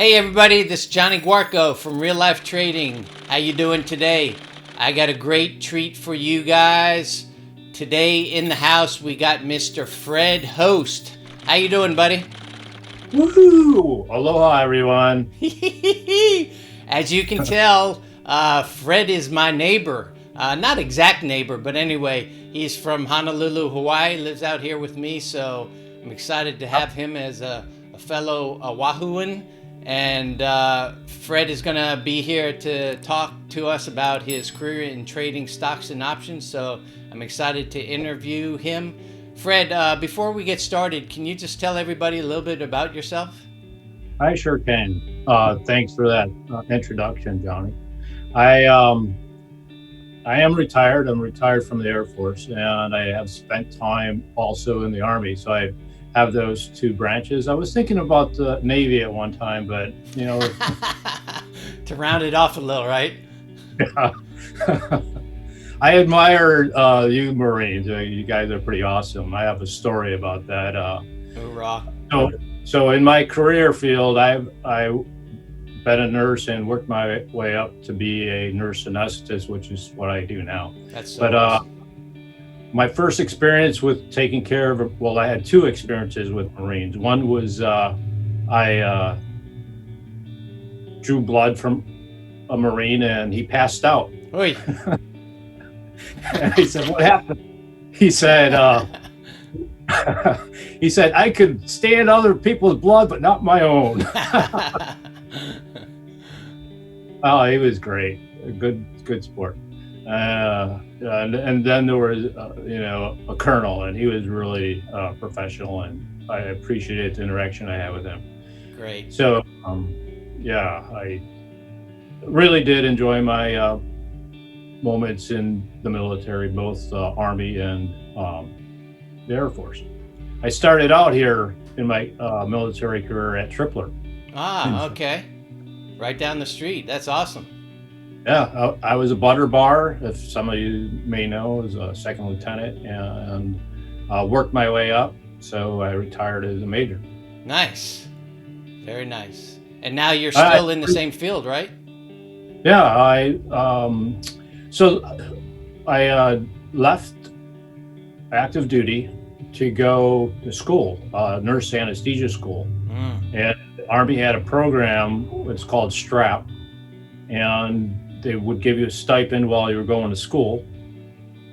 Hey everybody, this is Jonny Guarco from Real Life Trading. How you doing today? I got a great treat for you guys. Today in the house we got Mr. Fred Host. How you doing, buddy? Woohoo! Aloha, everyone. As you can tell, Fred is my neighbor. Not exact neighbor, but anyway, he's from Honolulu, Hawaii, lives out here with me, so I'm excited to have him as a fellow Oahuan. And Fred is going to be here to talk to us about his career in trading stocks and options, so I'm excited to interview him. Fred, before we get started, can you just tell everybody a little bit about yourself? I sure can. Thanks for that introduction, Johnny. I am retired. I'm retired from the Air Force, and I have spent time also in the Army. So I have those two branches. I was thinking about the Navy at one time, but To round it off a little, right? I admire you Marines. You guys are pretty awesome. I have a story about that. Hoorah. So in my career field, I've been a nurse and worked my way up to be a nurse anesthetist, which is what I do now. That's so awesome. My first experience with taking care of, well, I had two experiences with Marines. One was I drew blood from a Marine and he passed out. Oy. And he said, "What happened?" He said, "I could stand other people's blood, but not my own." Oh, he was great. A good sport. And then there was, a colonel, and he was really professional, and I appreciated the interaction I had with him. Great. So, I really did enjoy my moments in the military, both Army and the Air Force. I started out here in my military career at Tripler. Okay. Right down the street. That's awesome. Yeah, I was a butter bar, if some of you may know, as a second lieutenant, and worked my way up. So I retired as a major. Nice. Very nice. And now you're still in the same field, right? Yeah, I left active duty to go to school, nurse anesthesia school. And the Army had a program, it's called STRAP, and they would give you a stipend while you were going to school.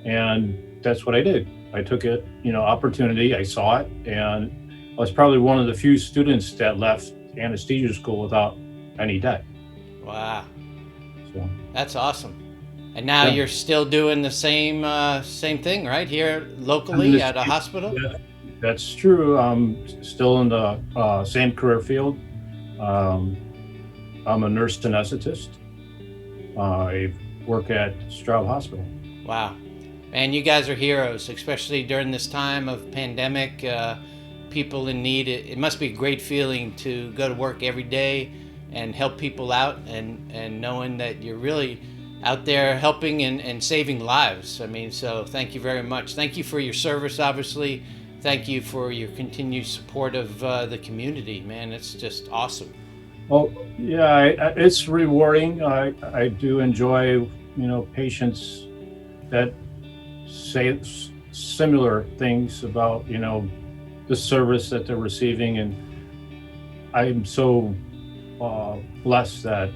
And that's what I did. I took it, opportunity, I saw it, and I was probably one of the few students that left anesthesia school without any debt. Wow. So that's awesome. And now you're still doing the same thing, right? Here locally at a hospital? Yeah, that's true. I'm still in the same career field. I'm a nurse anesthetist. I work at Stroud Hospital. Wow. Man, you guys are heroes, especially during this time of pandemic. People in need. It must be a great feeling to go to work every day and help people out, and knowing that you're really out there helping and saving lives. I mean, so thank you very much. Thank you for your service, obviously. Thank you for your continued support of the community, man. It's just awesome. Oh, yeah, it's rewarding. I do enjoy, patients that say similar things about, the service that they're receiving. And I'm so blessed that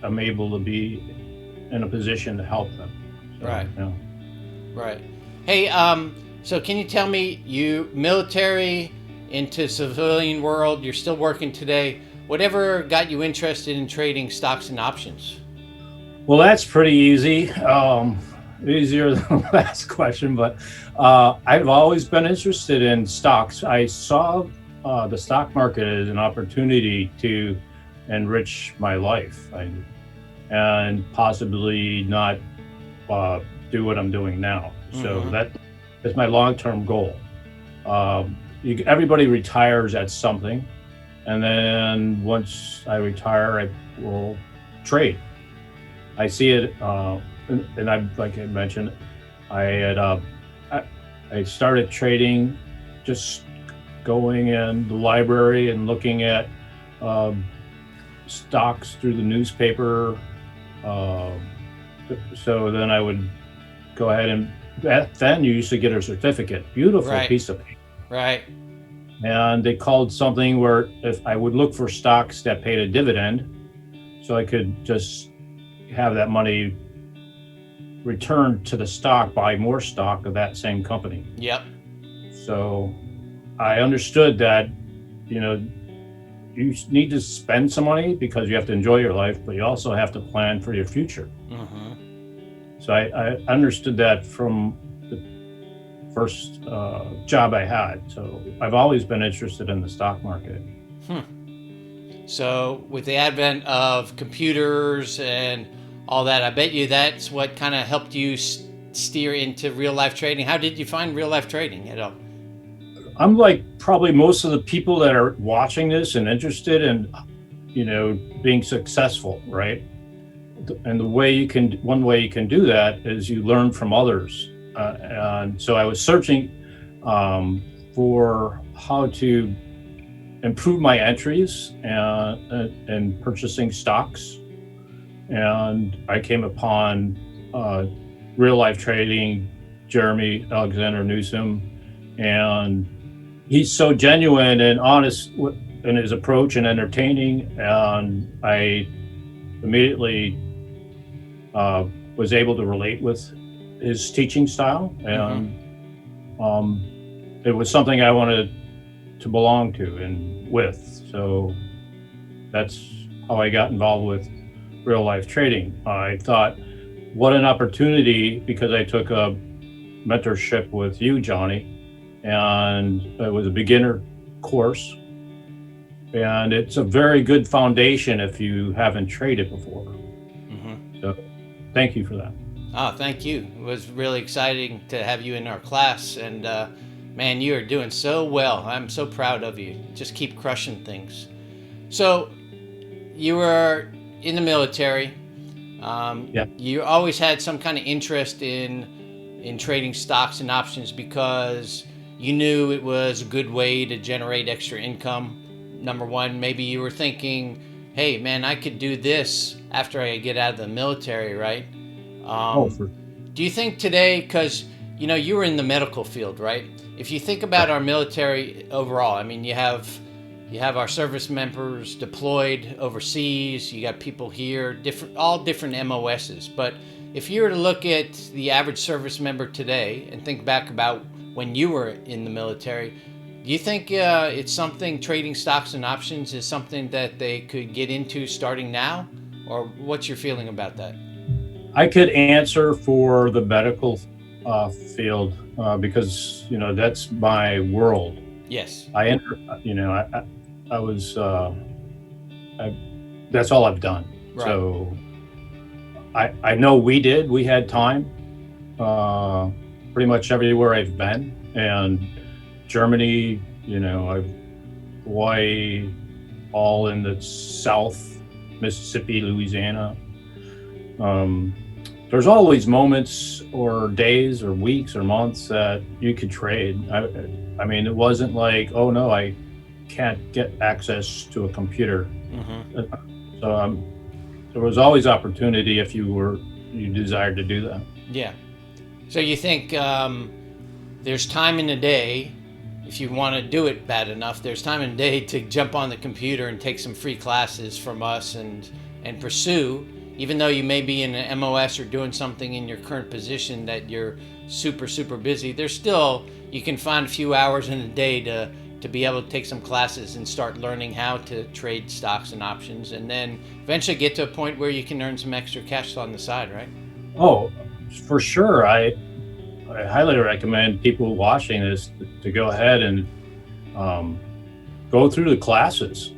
I'm able to be in a position to help them. So, right. Yeah. Right. Hey, so can you tell me, you military into civilian world, you're still working today. Whatever got you interested in trading stocks and options? Well, that's pretty easy. Easier than the last question, but I've always been interested in stocks. I saw the stock market as an opportunity to enrich my life and possibly not do what I'm doing now. So that's my long-term goal. Everybody retires at something. And then once I retire, I will trade. I see it, and I, like I mentioned, I started trading, just going in the library and looking at stocks through the newspaper. Uh, so then I would go ahead and then you used to get a certificate, beautiful Right. piece of paper. Right. And they called something where if I would look for stocks that paid a dividend, so I could just have that money returned to the stock, buy more stock of that same company. Yep. So I understood that, you know, you need to spend some money because you have to enjoy your life, but you also have to plan for your future. So I understood that from the first job I had. So I've always been interested in the stock market. So with the advent of computers and all that, I bet you that's what kind of helped you steer into real life trading. How did you find real life trading at all? I'm like probably most of the people that are watching this and interested in, you know, being successful, right? And one way you can do that is you learn from others. And so I was searching for how to improve my entries and purchasing stocks. And I came upon real life trading, Jerremy Newsome, and he's so genuine and honest in his approach and entertaining. And I immediately was able to relate with his teaching style, and it was something I wanted to belong to and with. So that's how I got involved with real life trading. I thought, what an opportunity, because I took a mentorship with you, Jonny, and it was a beginner course. And it's a very good foundation if you haven't traded before. So thank you for that. Oh, thank you. It was really exciting to have you in our class. And man, you are doing so well. I'm so proud of you. Just keep crushing things. So you were in the military. You always had some kind of interest in trading stocks and options because you knew it was a good way to generate extra income. Number one, maybe you were thinking, hey, man, I could do this after I get out of the military, right? Do you think today, because, you know, you were in the medical field, right? If you think about our military overall, I mean, you have our service members deployed overseas, you got people here, all different MOSs. But if you were to look at the average service member today and think back about when you were in the military, do you think it's something, trading stocks and options is something that they could get into starting now? Or what's your feeling about that? I could answer for the medical field because, you know, that's my world. Yes. That's all I've done. Right. So I know we had time pretty much everywhere I've been, and Germany, you know, Hawaii, all in the South, Mississippi, Louisiana. There's always moments or days or weeks or months that you could trade. I mean, it wasn't like, oh no, I can't get access to a computer. So there was always opportunity if you desired to do that. Yeah. So you think there's time in the day, if you want to do it bad enough, there's time in the day to jump on the computer and take some free classes from us and pursue, even though you may be in an MOS or doing something in your current position that you're super, super busy, there's still, you can find a few hours in a day to be able to take some classes and start learning how to trade stocks and options, and then eventually get to a point where you can earn some extra cash on the side, right? Oh, for sure. I highly recommend people watching this to go ahead and go through the classes.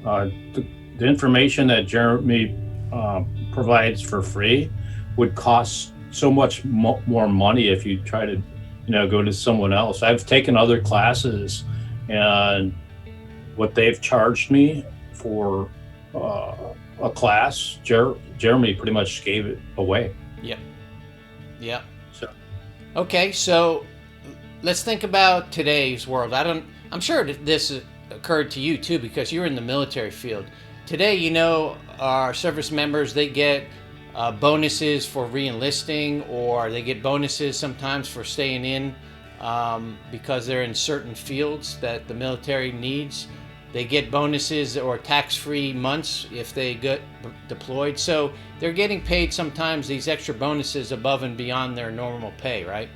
The information that Jerremy provides for free would cost so much more money if you try to, you know, go to someone else. I've taken other classes, and what they've charged me for a class, Jerremy pretty much gave it away. Yeah. Okay, so let's think about today's world. I'm sure that this occurred to you too, because you're in the military field. today, our service members, they get bonuses for re-enlisting, or they get bonuses sometimes for staying in because they're in certain fields that the military needs. They get bonuses or tax-free months if they get deployed. So they're getting paid sometimes these extra bonuses above and beyond their normal pay, right?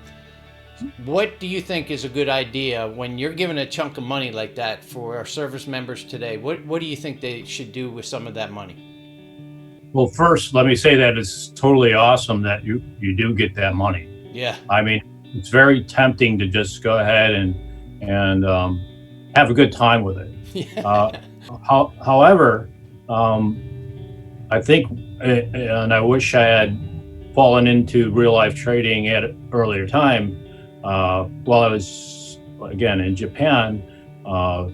What do you think is a good idea when you're given a chunk of money like that for our service members today? What do you think they should do with some of that money? Well, first, let me say that it's totally awesome that you do get that money. Yeah. I mean, it's very tempting to just go ahead and have a good time with it. Yeah. However, I think, and I wish I had fallen into real life trading at an earlier time. While I was, again, in Japan,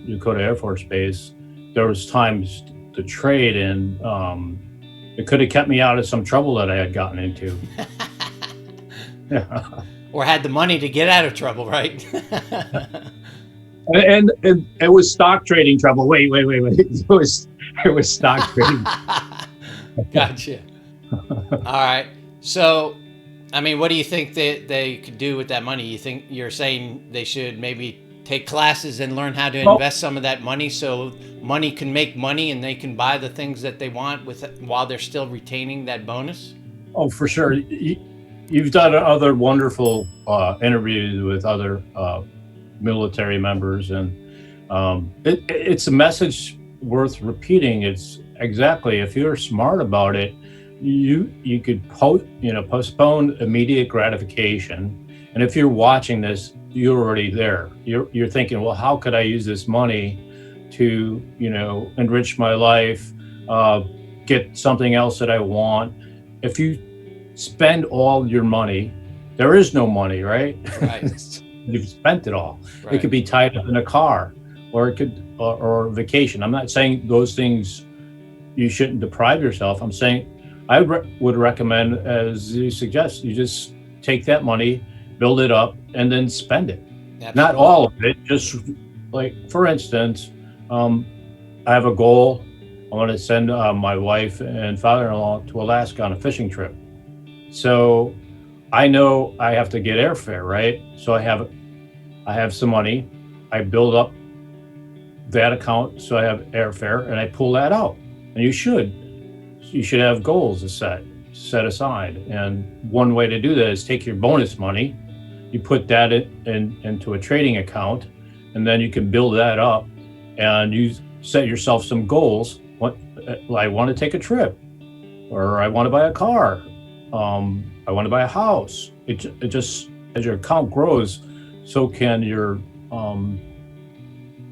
Dakota Air Force Base, there was times to trade, and it could have kept me out of some trouble that I had gotten into. Yeah. Or had the money to get out of trouble, right? And it was stock trading trouble. Wait. It was stock trading. Gotcha. All right. So, I mean, what do you think they could do with that money? You're saying they should maybe take classes and learn how to invest some of that money so money can make money and they can buy the things that they want while they're still retaining that bonus? Oh, for sure. You've done other wonderful interviews with other military members, and it's a message worth repeating. It's exactly, if you're smart about it, you could postpone immediate gratification. And if you're watching this, you're already there. You're thinking, well, how could I use this money to enrich my life, get something else that I want? If you spend all your money, there is no money, right? Right. You've spent it all. Right. It could be tied up in a car, or it could, or vacation. I'm not saying those things you shouldn't deprive yourself. I'm saying I would recommend, as you suggest, you just take that money, build it up, and then spend it. Absolutely. Not all of it. Just like, for instance, I have a goal. I want to send my wife and father-in-law to Alaska on a fishing trip. So I know I have to get airfare, right? So I have some money. I build up that account so I have airfare, and I pull that out. And you should have goals to set aside. And one way to do that is take your bonus money, you put that into a trading account, and then you can build that up, and you set yourself some goals. I want to take a trip, or I want to buy a car. I want to buy a house. It just, as your account grows, so can your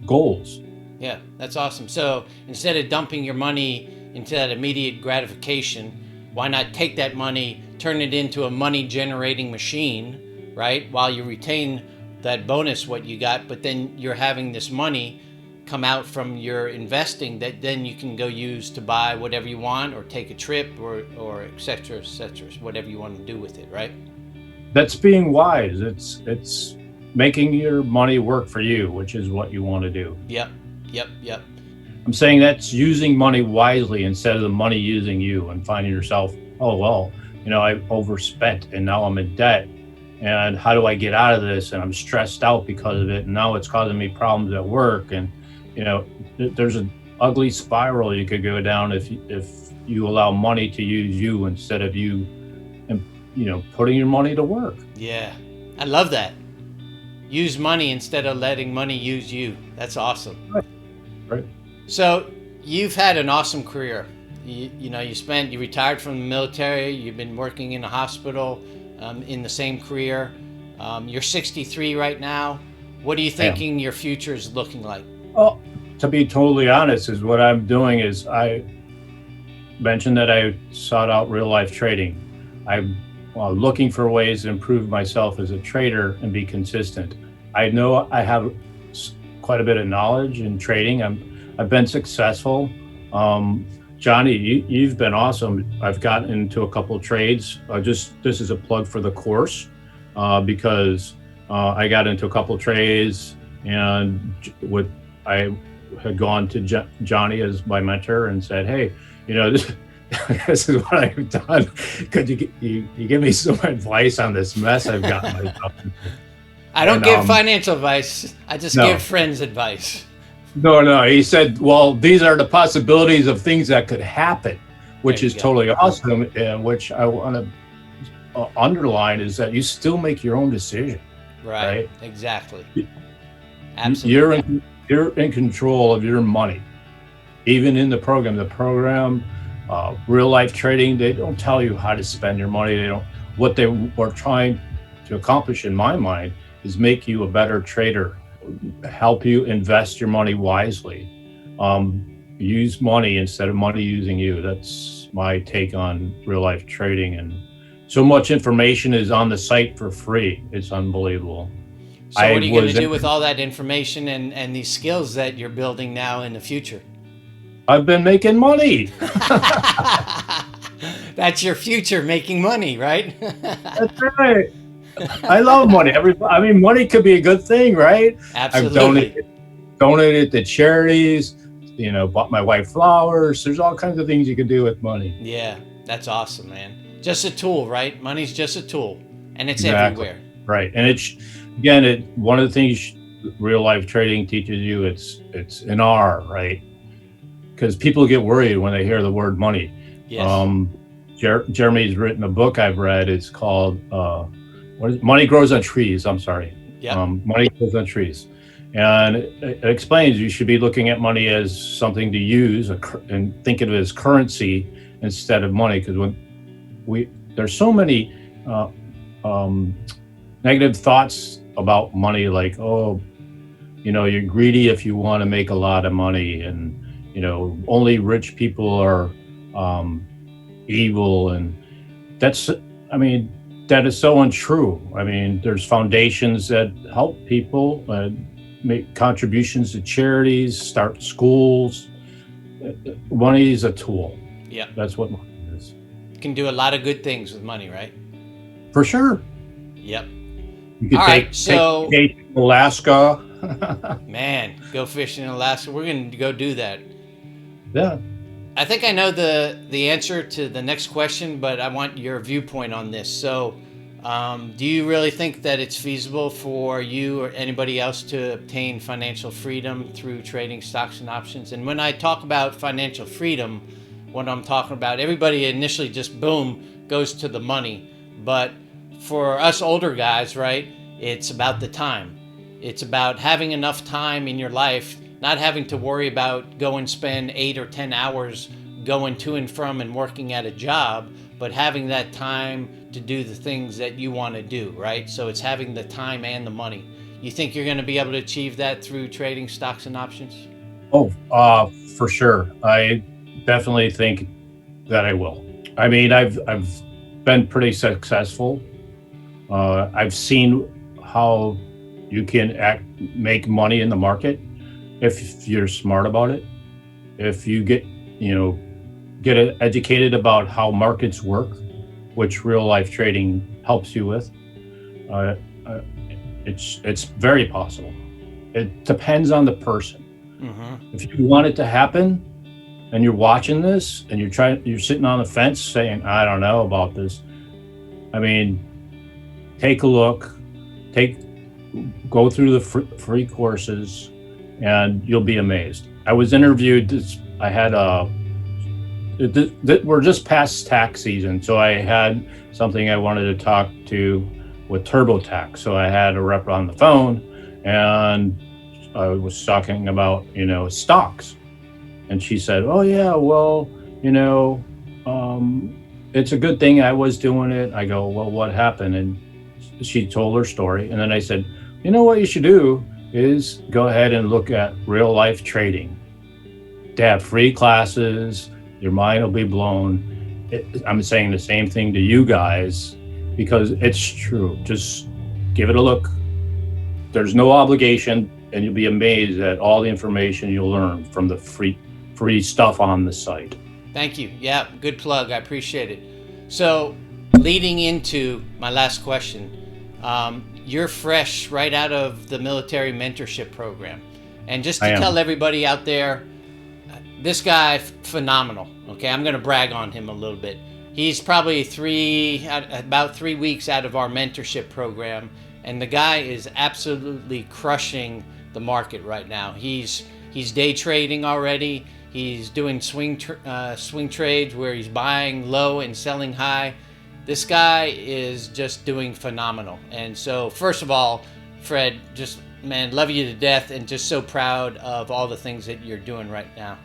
goals. Yeah, that's awesome. So instead of dumping your money into that immediate gratification, why not take that money, turn it into a money generating machine, right? While you retain that bonus, what you got, but then you're having this money come out from your investing that then you can go use to buy whatever you want, or take a trip, or et cetera, whatever you want to do with it, right? That's being wise. It's making your money work for you, which is what you want to do. Yep. I'm saying that's using money wisely instead of the money using you and finding yourself, oh, well, I overspent and now I'm in debt. And how do I get out of this? And I'm stressed out because of it. And now it's causing me problems at work. And, there's an ugly spiral you could go down if you allow money to use you instead of you, putting your money to work. Yeah, I love that. Use money instead of letting money use you. That's awesome. Right. So you've had an awesome career. You retired from the military. You've been working in a hospital in the same career. You're 63 right now. What are you thinking your future is looking like? Well, to be totally honest, is what I'm doing is I mentioned that I sought out real life trading. I'm looking for ways to improve myself as a trader and be consistent. I know I have quite a bit of knowledge in trading. I've been successful. Jonny, you've been awesome. I've gotten into a couple of trades. This is a plug for the course because I got into a couple of trades, and I had gone to Jonny as my mentor and said, "Hey, this, this is what I've done. Could you give me some advice on this mess I've got myself into?" I don't give financial advice. I just give friends advice. No. He said, "Well, these are the possibilities of things that could happen," which is totally awesome. And which I want to underline is that you still make your own decision. Right? Exactly. Absolutely. You're in control of your money. Even in the program, real life trading, they don't tell you how to spend your money. They don't. What they were trying to accomplish, in my mind, is make you a better trader, help you invest your money wisely, use money instead of money using you. That's my take on real life trading. And so much information is on the site for free. It's unbelievable. So what are you going to do with all that information and these skills that you're building now in the future? I've been making money. That's your future, making money, right? That's right. I love money. Money could be a good thing, right? Absolutely. I've donated to charities, bought my wife flowers. There's all kinds of things you can do with money. Yeah, that's awesome, man. Just a tool, right? Money's just a tool, and it's exactly. everywhere. Right. And one of the things real life trading teaches you, it's an R, right? Because people get worried when they hear the word money. Yes. Jeremy's written a book I've read. It's called Money Grows on Trees. I'm sorry. Yeah. Money Grows on Trees. And it explains you should be looking at money as something to use and think of it as currency instead of money. Because there's so many negative thoughts about money, like, you're greedy if you want to make a lot of money, and only rich people are evil, and that is so untrue. There's foundations that help people make contributions to charities, start schools. Money is a tool. Yeah, that's what money is. You can do a lot of good things with money, right? For sure. Yep. You could take Alaska. Man, go fishing in Alaska. We're going to go do that. Yeah. I think I know the answer to the next question, but I want your viewpoint on this. So, do you really think that it's feasible for you or anybody else to obtain financial freedom through trading stocks and options? And when I talk about financial freedom, what I'm talking about, everybody initially just boom goes to the money. But for us older guys, right, it's about the time. It's about having enough time in your life, not having to worry about go and spend 8 or 10 hours going to and from and working at a job, but having that time to do the things that you want to do, right? So it's having the time and the money. You think you're going to be able to achieve that through trading stocks and options? Oh, for sure. I definitely think that I will. I've been pretty successful. I've seen how you can make money in the market if you're smart about it. If you get educated about how markets work, which real life trading helps you with, it's very possible. It depends on the person. Mm-hmm. If you want it to happen and you're watching this and you're sitting on the fence saying, I don't know about this. Take a look, go through the free courses, and you'll be amazed. I was interviewed. We're just past tax season, so I had something I wanted to talk to with TurboTax. So I had a rep on the phone, and I was talking about stocks, and she said, "Oh yeah, well, it's a good thing I was doing it." I go, "Well, what happened?" And she told her story, and then I said, what you should do is go ahead and look at real life trading. They have free classes. Your mind will be blown. I'm saying the same thing to you guys because it's true. Just give it a look. There's no obligation, and you'll be amazed at all the information you'll learn from the free stuff on the site. Thank you. Yeah, good plug. I appreciate it. So, leading into my last question, you're fresh right out of the military mentorship program. And just I to am. tell everybody out there, this guy, phenomenal. Okay, I'm going to brag on him a little bit. He's probably about 3 weeks out of our mentorship program, and the guy is absolutely crushing the market right now. He's day trading already. He's doing swing trades where he's buying low and selling high. This guy is just doing phenomenal. And so, first of all, Fred, just, man, love you to death, and just so proud of all the things that you're doing right now.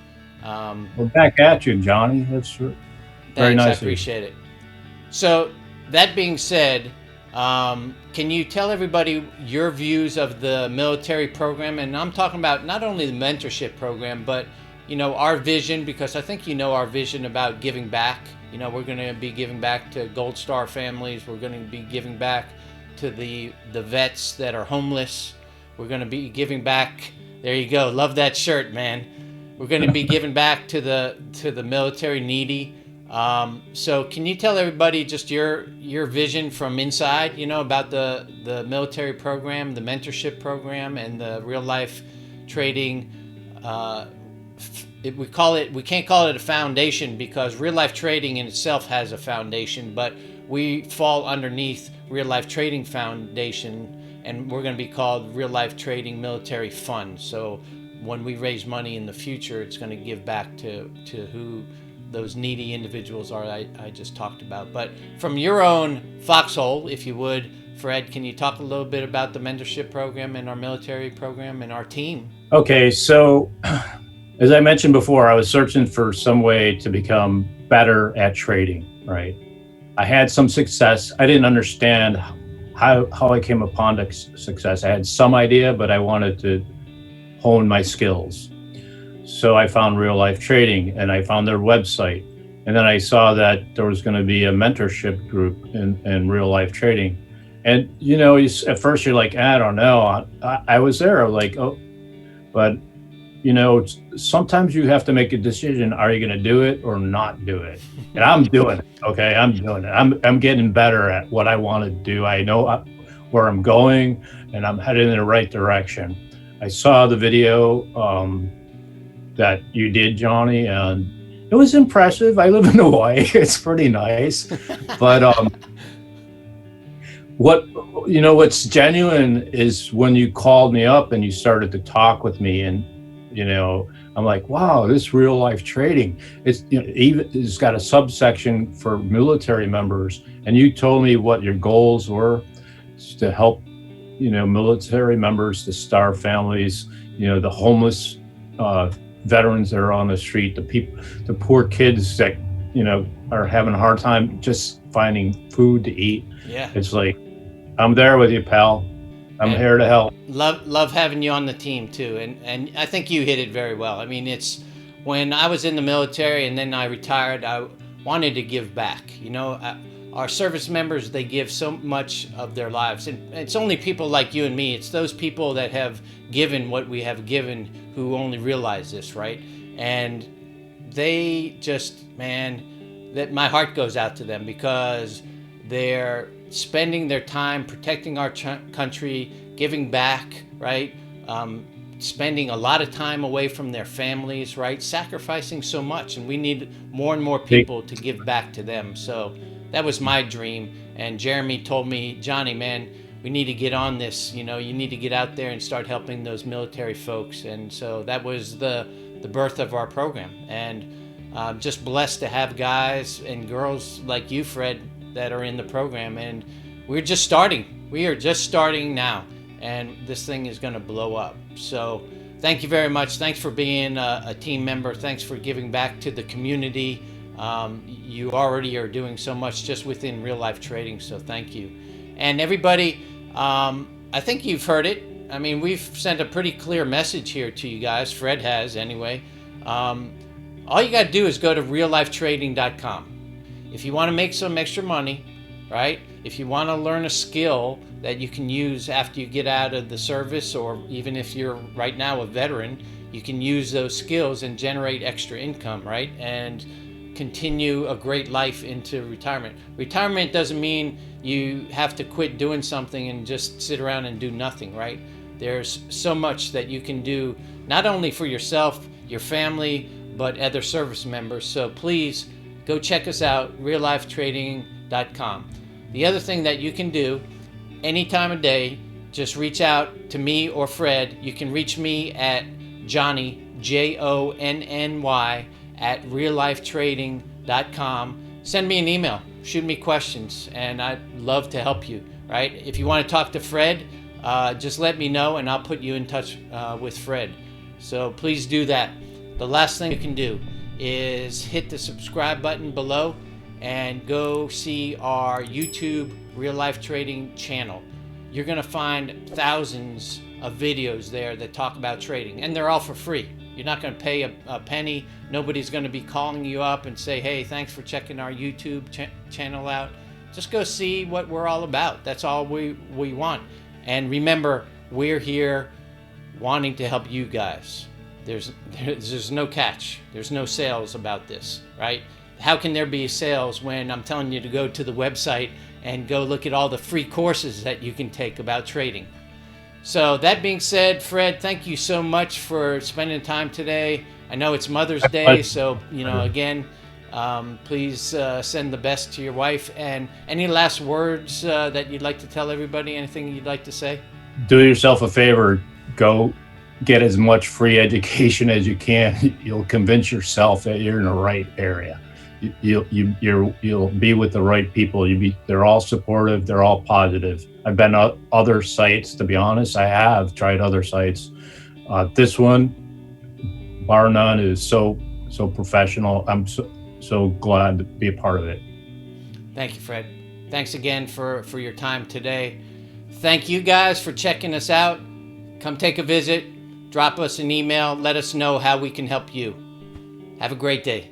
Well, back at you, Johnny. That's very Thanks, nice I of you. appreciate it. So, that being said, can you tell everybody your views of the military program? And I'm talking about not only the mentorship program, but our vision, because I think our vision about giving back. We're going to be giving back to Gold Star families. We're going to be giving back to the vets that are homeless. We're going to be giving back. There you go. Love that shirt, man. We're going to be giving back to the military needy. So can you tell everybody just your vision from inside, about the military program, the mentorship program, and the real life trading? We can't call it a foundation, because real life trading in itself has a foundation, but we fall underneath Real Life Trading Foundation, and we're going to be called Real Life Trading Military Fund. So when we raise money in the future, it's going to give back to who those needy individuals are I just talked about. But from your own foxhole, if you would, Fred, can you talk a little bit about the mentorship program and our military program and our team? Okay, so as I mentioned before, I was searching for some way to become better at trading, right? I had some success. I didn't understand how I came upon the success. I had some idea, but I wanted to hone my skills. So I found Real Life Trading, and I found their website. And then I saw that there was going to be a mentorship group in Real Life Trading. And, at first you're like, I don't know. I was there, like, oh, but sometimes you have to make a decision. Are you going to do it or not do it? And I'm doing it. Okay. I'm doing it. I'm getting better at what I want to do. I know where I'm going, and I'm headed in the right direction. I saw the video that you did, Johnny, and it was impressive. I live in Hawaii. It's pretty nice. But what's genuine is when you called me up and you started to talk with me, and I'm like, wow, this Real Life Trading, it's got a subsection for military members. And you told me what your goals were to help, military members, the star families, the homeless veterans that are on the street, the poor kids that, are having a hard time just finding food to eat. Yeah. It's like, I'm there with you, pal. I'm here to help. Love having you on the team too, and I think you hit it very well. I mean, it's when I was in the military and then I retired, I wanted to give back. Our service members, they give so much of their lives, and it's only people like you and me. It's those people that have given what we have given who only realize this, right? And they just, man, that my heart goes out to them, because they're spending their time protecting our country, giving back, right? Spending a lot of time away from their families, right? Sacrificing so much, and we need more and more people to give back to them. So that was my dream. And Jerremy told me, Johnny, man, we need to get on this. You need to get out there and start helping those military folks. And so that was the birth of our program. And I'm just blessed to have guys and girls like you, Fred, that are in the program. And we're just starting. We are just starting now. And this thing is going to blow up. So thank you very much. Thanks for being a team member. Thanks for giving back to the community. You already are doing so much just within Real Life Trading. So thank you. And everybody, I think you've heard it. I mean, we've sent a pretty clear message here to you guys. Fred has anyway. All you got to do is go to reallifetrading.com. If you want to make some extra money, right? If you want to learn a skill that you can use after you get out of the service, or even if you're right now a veteran, you can use those skills and generate extra income, right? And continue a great life into retirement. Retirement doesn't mean you have to quit doing something and just sit around and do nothing, right? There's so much that you can do, not only for yourself, your family, but other service members. So please go check us out, reallifetrading.com. The other thing that you can do any time of day, just reach out to me or Fred. You can reach me at Jonny, Jonny, at reallifetrading.com. Send me an email, shoot me questions, and I'd love to help you, right? If you want to talk to Fred, just let me know and I'll put you in touch with Fred. So please do that. The last thing you can do is hit the subscribe button below and go see our YouTube Real Life Trading channel. You're going to find thousands of videos there that talk about trading, and they're all for free. You're not going to pay a penny. Nobody's going to be calling you up and say, hey, thanks for checking our YouTube channel out. Just go see what we're all about. That's all we want. And remember, we're here wanting to help you guys. There's no catch. There's no sales about this, right? How can there be sales when I'm telling you to go to the website and go look at all the free courses that you can take about trading? So that being said, Fred, thank you so much for spending time today. I know it's Mother's Day, so, again, please send the best to your wife. And any last words that you'd like to tell everybody? Anything you'd like to say? Do yourself a favor. Go get as much free education as you can. You'll convince yourself that you're in the right area. You'll be with the right people. They're all supportive. They're all positive. I've been on other sites, to be honest. I have tried other sites. This one, bar none, is so professional. I'm so glad to be a part of it. Thank you, Fred. Thanks again for your time today. Thank you guys for checking us out. Come take a visit. Drop us an email. Let us know how we can help you. Have a great day.